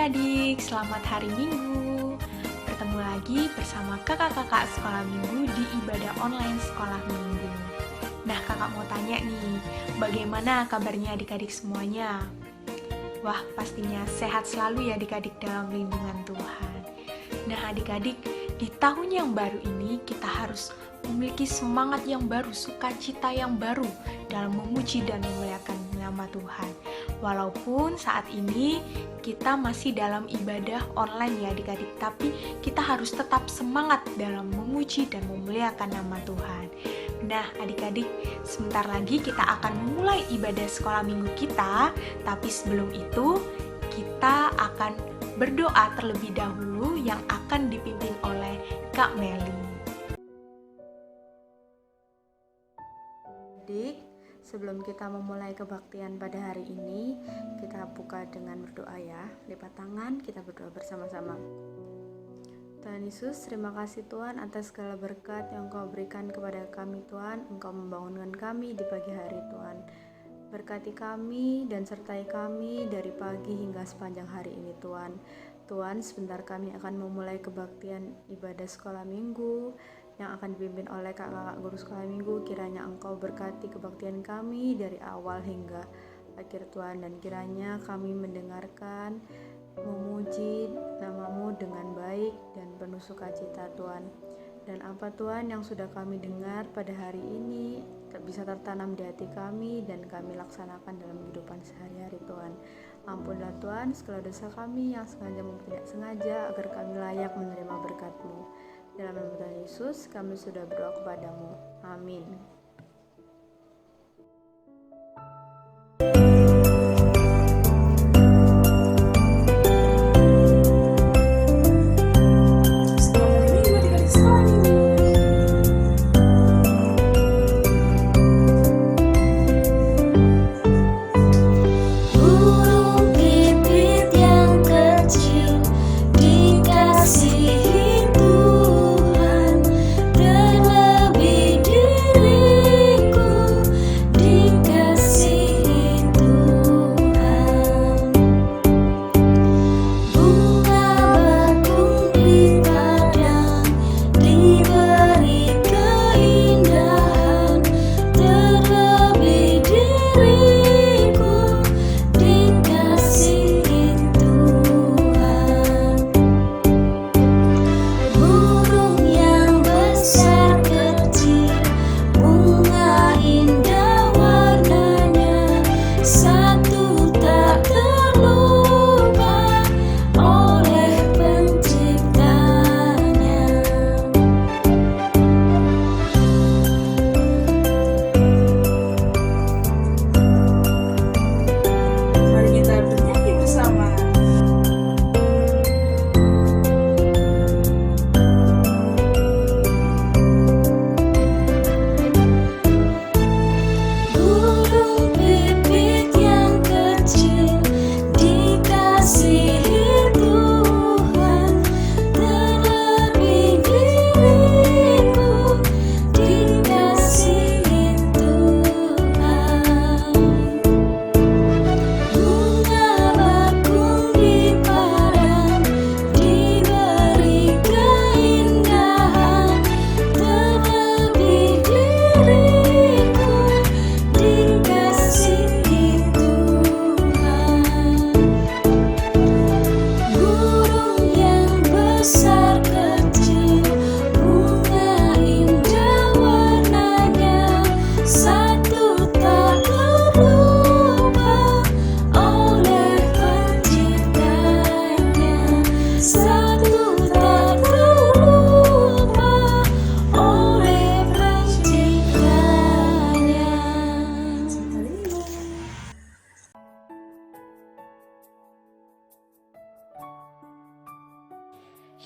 adik-adik, selamat hari Minggu. Bertemu lagi bersama kakak-kakak sekolah minggu di ibadah online sekolah minggu. Nah, kakak mau tanya nih, bagaimana kabarnya adik-adik semuanya? Wah, pastinya sehat selalu ya adik-adik dalam lindungan Tuhan. Nah, adik-adik, di tahun yang baru ini kita harus memiliki semangat yang baru, sukacita yang baru dalam memuji dan memuliakan nama Tuhan. Walaupun saat ini kita masih dalam ibadah online ya adik-adik, tapi kita harus tetap semangat dalam memuji dan memuliakan nama Tuhan. Nah adik-adik, sebentar lagi kita akan memulai ibadah sekolah minggu kita, tapi sebelum itu kita akan berdoa terlebih dahulu yang akan dipimpin oleh Kak Meli. Adik, sebelum kita memulai kebaktian pada hari ini, kita buka dengan berdoa ya. Lipat tangan, kita berdoa bersama-sama. Tuhan Yesus, terima kasih Tuhan atas segala berkat yang Engkau berikan kepada kami Tuhan. Engkau membangunkan kami di pagi hari Tuhan. Berkati kami dan sertai kami dari pagi hingga sepanjang hari ini Tuhan. Tuhan, sebentar kami akan memulai kebaktian ibadah sekolah minggu yang akan dipimpin oleh kakak-kakak guru sekolah minggu. Kiranya Engkau berkati kebaktian kami dari awal hingga akhir Tuhan, dan kiranya kami mendengarkan, memuji nama-Mu dengan baik dan penuh sukacita Tuhan. Dan apa Tuhan yang sudah kami dengar pada hari ini bisa tertanam di hati kami dan kami laksanakan dalam kehidupan sehari-hari Tuhan. Ampunlah Tuhan segala dosa kami yang sengaja maupun tidak sengaja, agar kami layak menerima berkat-Mu. Dalam nama Tuhan Yesus kami sudah berdoa kepadamu. Amin.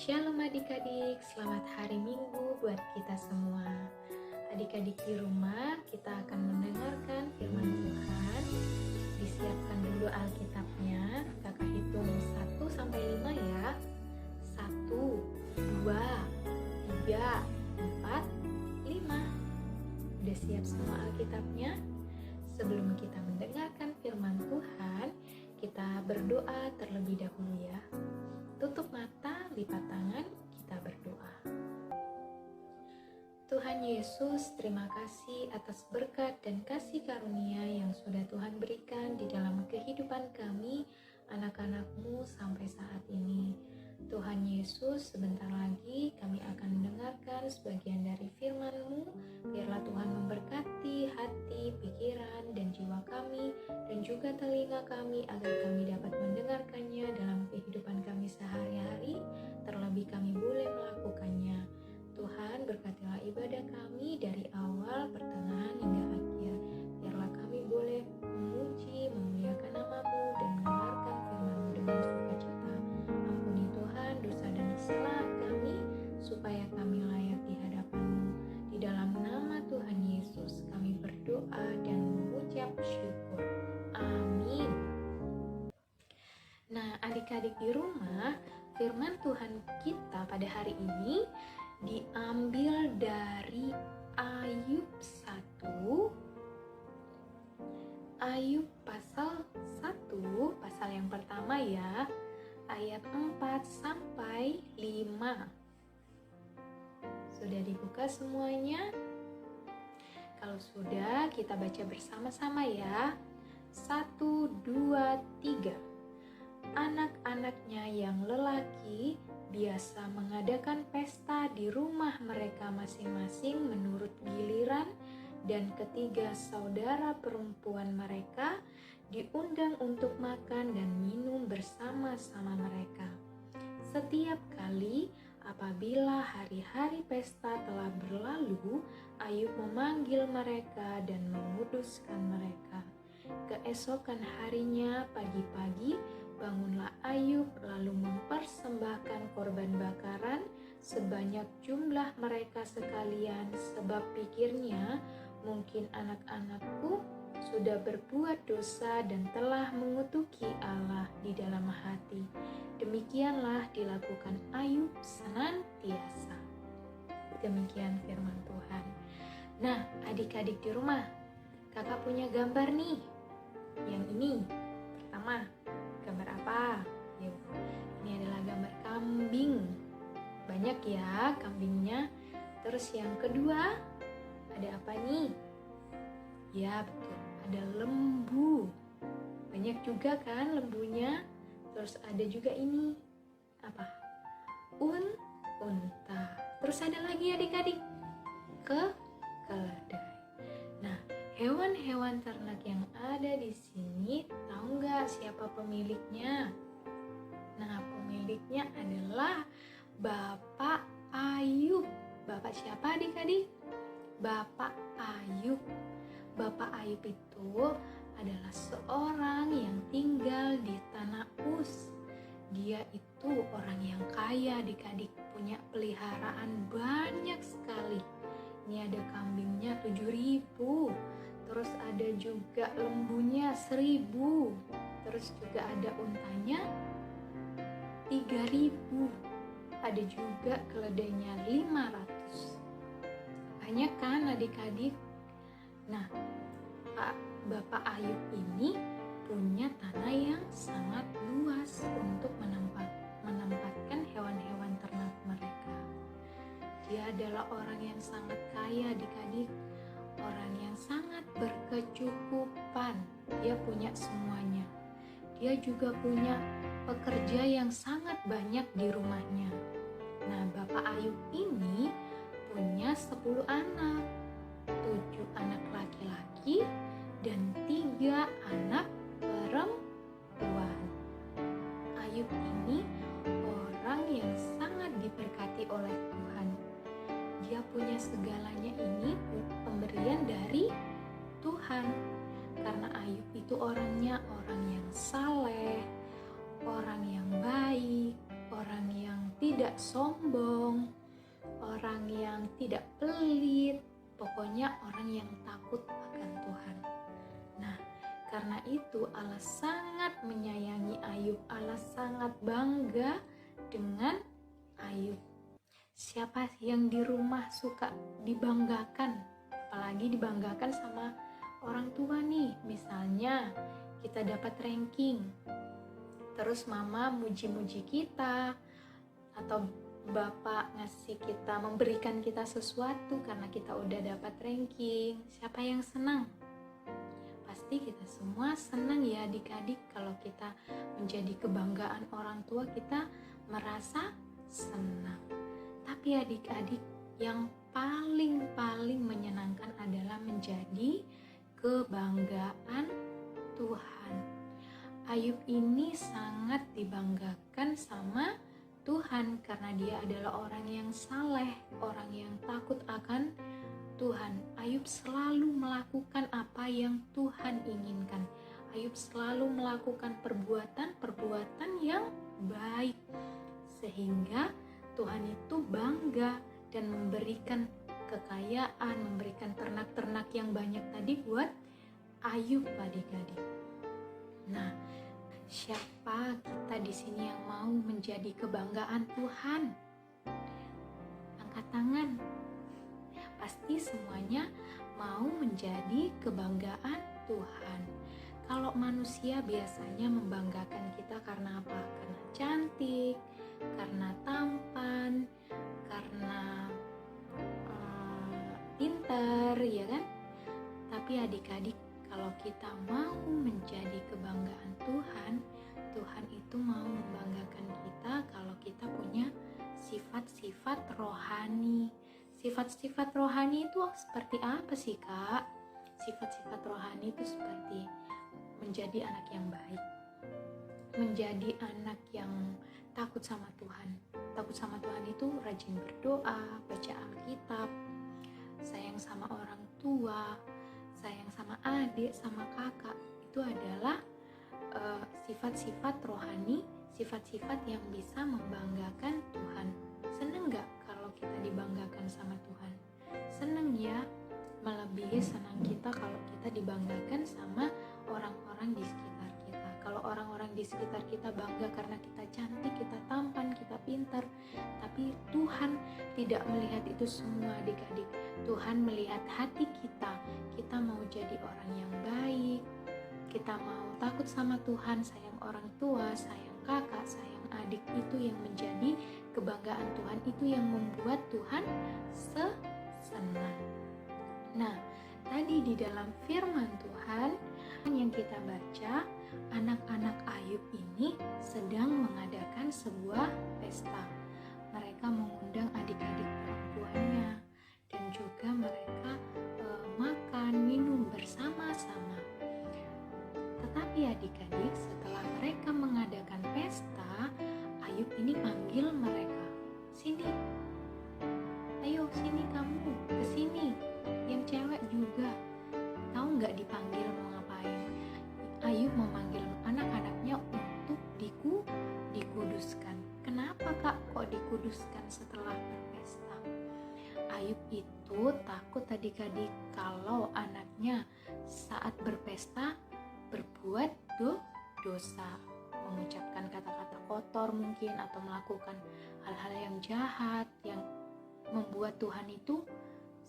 Shalom adik-adik, selamat hari Minggu buat kita semua. Adik-adik di rumah, kita akan mendengarkan firman Tuhan. Disiapkan dulu Alkitabnya, kakak hitung 1-5 ya. 1, 2, 3, 4, 5. Udah siap semua Alkitabnya? Sebelum kita mendengarkan firman Tuhan, kita berdoa terlebih dahulu ya. lipat tangan, kita berdoa. Tuhan Yesus, terima kasih atas berkat dan kasih karunia yang sudah Tuhan berikan di dalam kehidupan kami, anak-anak-Mu sampai saat ini. Tuhan Yesus, sebentar lagi kami akan mendengarkan sebagian dari firman-Mu. Biarlah Tuhan memberkati hati, pikiran, dan jiwa kami, dan juga telinga kami agar kami dapat mendengarkannya dalam kehidupan kami sehari-hari, terlebih kami boleh melakukannya. Tuhan, berkatilah ibadah kami dari awal, pertengahan, hingga akhir. Biarlah kami boleh memuji, memuliakan nama-Mu, dan mendengarkan firman-Mu dengan sukacita. Ampuni Tuhan dosa dan kesalahan kami, supaya kami layak di hadapan-Mu. Di dalam nama Tuhan Yesus, kami berdoa dan mengucap syukur. Amin. Nah, adik-adik di rumah, firman Tuhan kita pada hari ini diambil dari Ayub 1, Ayub pasal 1, pasal yang pertama ya, ayat 4 sampai 5. Sudah dibuka semuanya? Kalau sudah, kita baca bersama-sama ya. 1, 2, 3. Anak-anaknya yang lelaki biasa mengadakan pesta di rumah mereka masing-masing menurut giliran, dan ketiga saudara perempuan mereka diundang untuk makan dan minum bersama-sama mereka. Setiap kali apabila hari-hari pesta telah berlalu, Ayub memanggil mereka dan menguduskan mereka. Keesokan harinya pagi-pagi, bangunlah Ayub lalu mempersembahkan korban bakaran sebanyak jumlah mereka sekalian, sebab pikirnya, mungkin anak-anakku sudah berbuat dosa dan telah mengutuki Allah di dalam hati. Demikianlah dilakukan Ayub senantiasa. Demikian firman Tuhan. Nah, adik-adik di rumah, kakak punya gambar nih. Yang ini, pertama, gambar apa? Yuk, ini adalah gambar kambing. Banyak ya kambingnya. Terus yang kedua, ada apa nih? Ya betul, ada lembu. Banyak juga kan lembunya. Terus ada juga ini, apa? Unta. Terus ada lagi adik-adik, keledai. Nah, hewan-hewan ternak yang ada di sini, tahu nggak siapa pemiliknya? Nah, pemiliknya adalah Bapak Ayub. Bapak siapa adik-adik? Bapak Ayub. Bapak Ayub itu adalah seorang yang tinggal di tanah Uz. Dia itu orang yang kaya adik-adik, punya peliharaan banyak sekali. Ini ada kambingnya 7.000, terus ada juga lembunya 1.000, terus juga ada untanya 3.000, ada juga keledainya 500. Banyak kan adik-adik? Nah, Bapak Ayub ini punya tanah yang sangat luas untuk menempatkan hewan-hewan ternak mereka. Dia adalah orang yang sangat kaya adik-adik, orang yang sangat berkecukupan. Dia punya semuanya. Dia juga punya pekerja yang sangat banyak di rumahnya. Nah, Bapak Ayub ini punya 10 anak, 7 anak laki-laki dan 3 anak perempuan. Ayub ini orang yang sangat diberkati oleh Tuhan. Dia punya segalanya ini pemberian dari Tuhan. Karena Ayub itu orangnya orang yang saleh, orang yang baik, orang yang tidak sombong, orang yang tidak pelit, pokoknya orang yang takut akan Tuhan. Nah, karena itu Allah sangat menyayangi Ayub, Allah sangat bangga dengan Ayub. Siapa yang di rumah suka dibanggakan, apalagi dibanggakan sama orang tua nih? Misalnya kita dapat ranking, terus mama muji-muji kita, atau Bapak memberikan kita sesuatu karena kita udah dapat ranking. Siapa yang senang? Pasti kita semua senang ya adik-adik. Kalau kita menjadi kebanggaan orang tua, kita merasa senang. Tapi adik-adik, yang paling menyenangkan adalah menjadi kebanggaan Tuhan. Ayub ini sangat dibanggakan sama Tuhan karena dia adalah orang yang saleh, orang yang takut akan Tuhan. Ayub selalu melakukan apa yang Tuhan inginkan. Ayub selalu melakukan perbuatan yang baik, sehingga Tuhan itu bangga dan memberikan kekayaan, memberikan ternak-ternak yang banyak tadi buat Ayub adik-adik. Nah, siapa kita di sini yang mau menjadi kebanggaan Tuhan? Angkat tangan. Pasti semuanya mau menjadi kebanggaan Tuhan. Kalau manusia biasanya membanggakan kita karena apa? Karena cantik, karena tampan, karena pintar, ya kan? Tapi adik-adik, kalau kita mau menjadi kebanggaan Tuhan, Tuhan itu mau membanggakan kita kalau kita punya sifat-sifat rohani. Sifat-sifat rohani itu seperti apa sih, Kak? Sifat-sifat rohani itu seperti menjadi anak yang baik, menjadi anak yang takut sama Tuhan. Takut sama Tuhan itu rajin berdoa, baca Alkitab, sayang sama orang tua, sayang sama adik, sama kakak. Itu adalah sifat-sifat rohani, sifat-sifat yang bisa membanggakan Tuhan. Seneng gak kalau kita dibanggakan sama Tuhan? Seneng ya, melebihi senang kita kalau kita dibanggakan sama orang-orang di sekitar kita. Kalau orang-orang di sekitar kita bangga karena kita cantik, kita tampan, kita pintar, tapi Tuhan tidak melihat itu semua adik-adik. Tuhan melihat hati kita. Kita mau jadi orang yang baik, kita mau takut sama Tuhan, sayang orang tua, sayang kakak, sayang adik. Itu yang menjadi kebanggaan Tuhan, itu yang membuat Tuhan senang. Nah, tadi di dalam firman Tuhan yang kita baca, anak-anak Ayub ini sedang mengadakan sebuah pesta. Mereka mengundang adik-adik perempuannya dan juga mereka makan, minum bersama-sama. Tetapi adik-adik, setelah mereka mengadakan pesta, Ayub ini panggil mereka. Sini, ayo sini kamu, kesini. Yang cewek juga. Tahu nggak dipanggil mau ngapain? Ayub memanggil anak-anaknya untuk dikuduskan. Kenapa kak kok dikuduskan setelah berpesta? Ayub itu takut adik-adik kalau anaknya saat berpesta berbuat dosa, mengucapkan kata-kata kotor mungkin, atau melakukan hal-hal yang jahat yang membuat Tuhan itu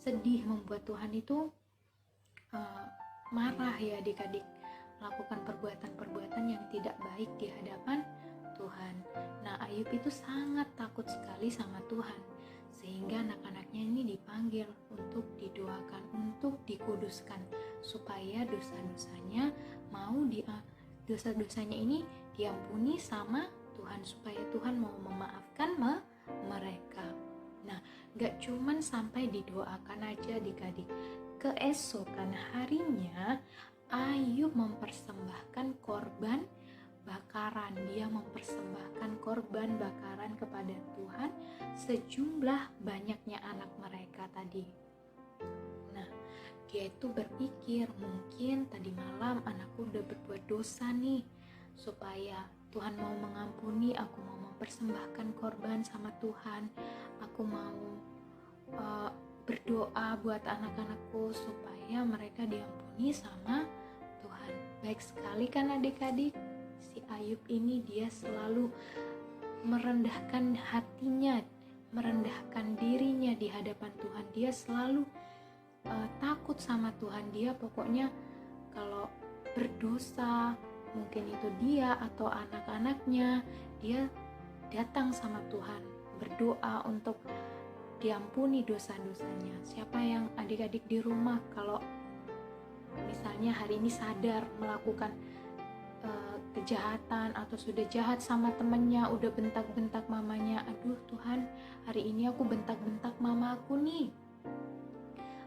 sedih, membuat Tuhan itu marah ya adik-adik, melakukan perbuatan-perbuatan yang tidak baik di hadapan Tuhan. Nah, Ayub itu sangat takut sekali sama Tuhan, sehingga anak-anaknya ini dipanggil untuk didoakan, untuk dikuduskan, supaya dosa-dosanya dosa-dosanya ini diampuni sama Tuhan, supaya Tuhan mau memaafkan mereka. Nah, gak cuman sampai didoakan aja adik-adik. Keesokan harinya Ayub mempersembahkan korban bakaran. Dia mempersembahkan korban bakaran kepada Tuhan sejumlah banyaknya anak mereka tadi. Nah, dia itu berpikir, mungkin tadi malam anakku udah berbuat dosa nih, supaya Tuhan mau mengampuni, aku mau mempersembahkan korban sama Tuhan. Aku mau berdoa buat anak-anakku supaya mereka diampuni sama Tuhan. Baik sekali kan adik-adik? Si Ayub ini dia selalu merendahkan hatinya, merendahkan dirinya di hadapan Tuhan. Dia selalu takut sama Tuhan. Dia pokoknya kalau berdosa, mungkin itu dia atau anak-anaknya, dia datang sama Tuhan, berdoa untuk diampuni dosa-dosanya. Siapa yang adik-adik di rumah kalau misalnya hari ini sadar melakukan kejahatan atau sudah jahat sama temennya, udah bentak-bentak mamanya, aduh Tuhan, hari ini aku bentak-bentak mama aku nih,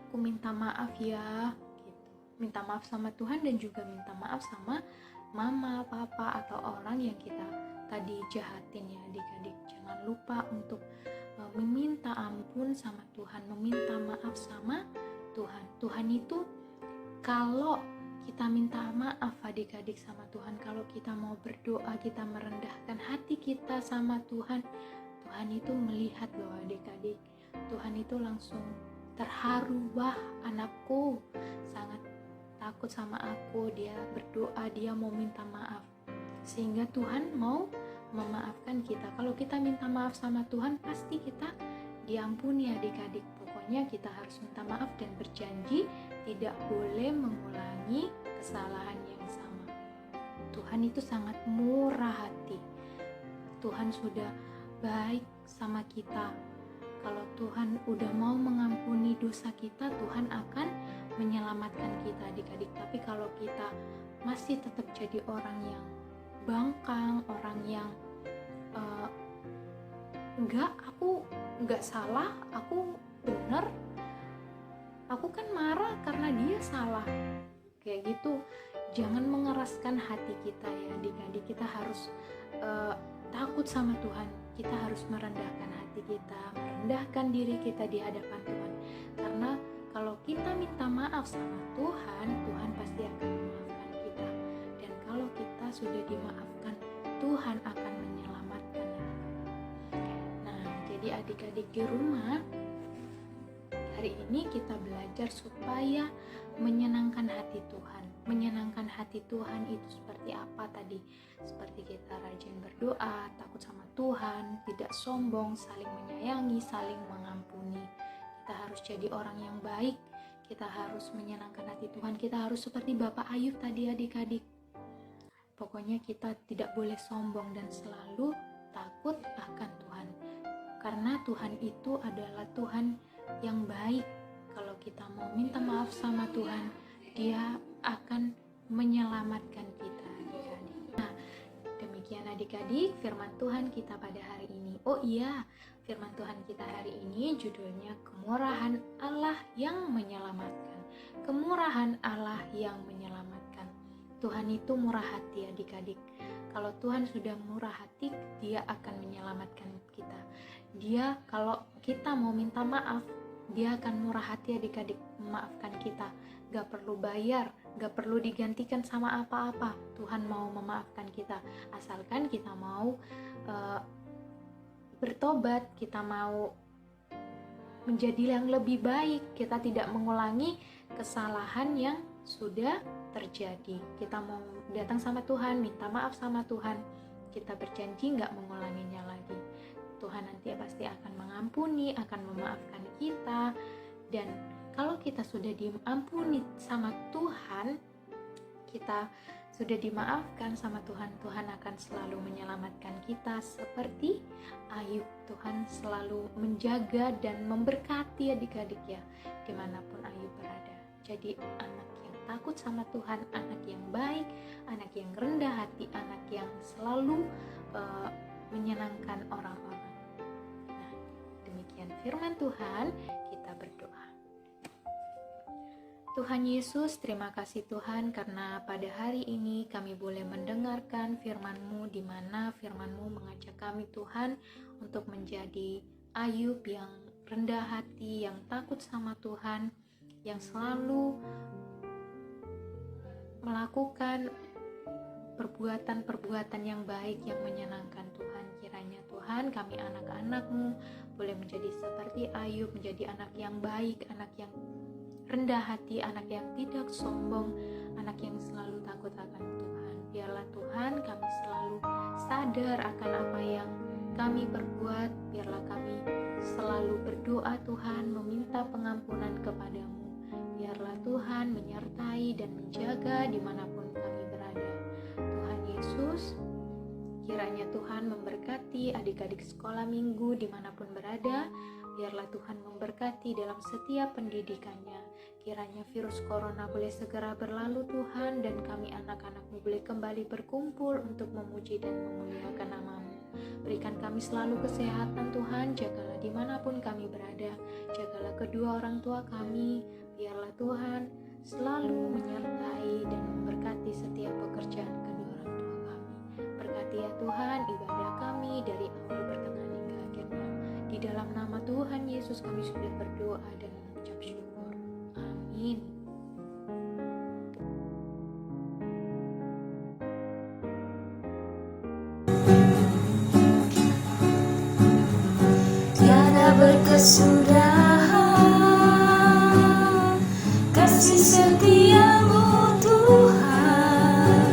aku minta maaf ya, gitu. Minta maaf sama Tuhan dan juga minta maaf sama mama, papa, atau orang yang kita tadi jahatin ya adik-adik. Jangan lupa untuk meminta ampun sama Tuhan, meminta maaf sama Tuhan. Tuhan itu kalau kita minta maaf adik-adik sama Tuhan, kalau kita mau berdoa, kita merendahkan hati kita sama Tuhan, Tuhan itu melihat loh adik-adik. Tuhan itu langsung terharu, wah anakku sangat takut sama aku, dia berdoa, dia mau minta maaf. Sehingga Tuhan mau memaafkan kita. Kalau kita minta maaf sama Tuhan, pasti kita diampuni adik-adik. Pokoknya kita harus minta maaf dan berjanji tidak boleh mengulangi kesalahan yang sama. Tuhan itu sangat murah hati. Tuhan sudah baik sama kita. Kalau Tuhan udah mau mengampuni dosa kita, Tuhan akan menyelamatkan kita adik-adik. Tapi kalau kita masih tetap jadi orang yang bangkang, orang yang aku enggak salah, aku benar, aku kan marah karena dia salah, kayak gitu. Jangan mengeraskan hati kita ya adik-adik. Kita harus takut sama Tuhan. Kita harus merendahkan hati kita, merendahkan diri kita di hadapan Tuhan. Karena kalau kita minta maaf sama Tuhan, Tuhan pasti akan memaafkan kita. Dan kalau kita sudah dimaafkan, Tuhan akan menyelamatkan. Nah, jadi adik-adik di rumah, hari ini kita belajar supaya menyenangkan hati Tuhan. Menyenangkan hati Tuhan itu seperti apa tadi? Seperti kita rajin berdoa, takut sama Tuhan, tidak sombong, saling menyayangi, saling mengampuni. Kita harus jadi orang yang baik. Kita harus menyenangkan hati Tuhan. Kita harus seperti Bapak Ayub tadi adik-adik. Pokoknya kita tidak boleh sombong dan selalu takut akan Tuhan. Karena Tuhan itu adalah Tuhan yang baik. Kalau kita mau minta maaf sama Tuhan, Dia akan menyelamatkan kita adik-adik. Nah, demikian adik-adik firman Tuhan kita pada hari ini. Oh iya, firman Tuhan kita hari ini judulnya Kemurahan Allah yang Menyelamatkan. Kemurahan Allah yang menyelamatkan. Tuhan itu murah hati adik-adik. Kalau Tuhan sudah murah hati, Dia akan menyelamatkan kita. Dia kalau kita mau minta maaf, Dia akan murah hati adik-adik memaafkan kita. Gak perlu bayar, gak perlu digantikan sama apa-apa. Tuhan mau memaafkan kita, asalkan kita mau bertobat, kita mau menjadi yang lebih baik, kita tidak mengulangi kesalahan yang sudah terjadi. Kita mau datang sama Tuhan, minta maaf sama Tuhan, kita berjanji gak mengulanginya lagi. Tuhan nanti pasti akan mengampuni, akan memaafkan kita. Dan kalau kita sudah diampuni sama Tuhan, kita sudah dimaafkan sama Tuhan, Tuhan akan selalu menyelamatkan kita seperti Ayub. Tuhan selalu menjaga dan memberkati adik-adik ya, dimanapun Ayub berada. Jadi anak yang takut sama Tuhan, anak yang baik, anak yang rendah hati, anak yang selalu menyenangkan orang-orang. Nah, demikian firman Tuhan, kita berdoa. Tuhan Yesus, terima kasih Tuhan karena pada hari ini kami boleh mendengarkan firman-Mu, di mana firman-Mu mengajak kami Tuhan untuk menjadi Ayub yang rendah hati, yang takut sama Tuhan, yang selalu melakukan perbuatan-perbuatan yang baik yang menyenangkan Tuhan. Kiranya Tuhan kami anak-anak-Mu boleh menjadi seperti Ayub, menjadi anak yang baik, anak yang rendah hati, anak yang tidak sombong, anak yang selalu takut akan Tuhan. Biarlah Tuhan kami selalu sadar akan apa yang kami perbuat. Biarlah kami selalu berdoa Tuhan, meminta pengampunan kepadamu. Biarlah Tuhan menyertai dan menjaga dimanapun kami berada. Tuhan Yesus, Kiranya Tuhan memberkati adik-adik sekolah minggu dimanapun berada. Biarlah Tuhan memberkati dalam setiap pendidikannya. Kiranya virus corona boleh segera berlalu Tuhan, dan kami anak-anak-Mu boleh kembali berkumpul untuk memuji dan memuliakan nama-Mu. Berikan kami selalu kesehatan Tuhan, jagalah dimanapun kami berada. Jagalah kedua orang tua kami. Biarlah Tuhan selalu menyertai dan memberkati setiap pekerjaan kedua orang tua kami. Berkati ya Tuhan ibadah kami dari awal pertengahan hingga akhirnya. Di dalam nama Tuhan Yesus kami sudah berdoa dan mengucap syukur. Amin. Tiada berkesudahan kasih setiamu Tuhan,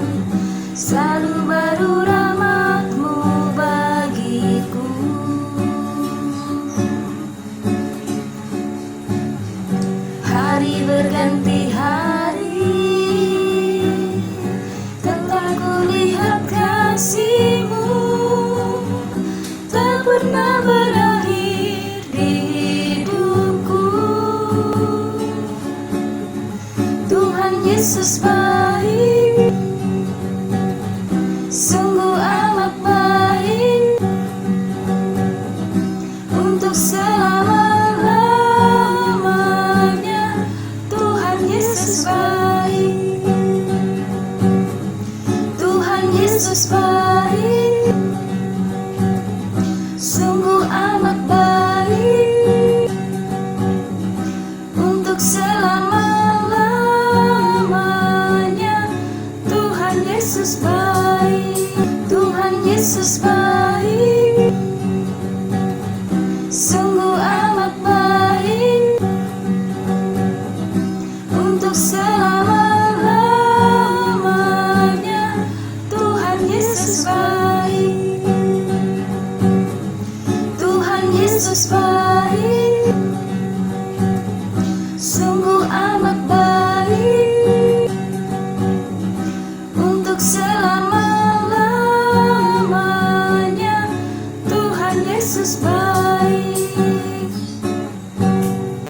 selalu baru rahmat-Mu bagiku. Hari berganti hari, tetap kulihat kasih-Mu tak pernah berakhir di hidupku. Tuhan Yesus baik, sungguh amat baik, untuk selama-lamanya. Tuhan Yesus baik, Tuhan Yesus baik, sungguh amat baik, untuk selama-lamanya. Tuhan Yesus baik, Tuhan Yesus baik.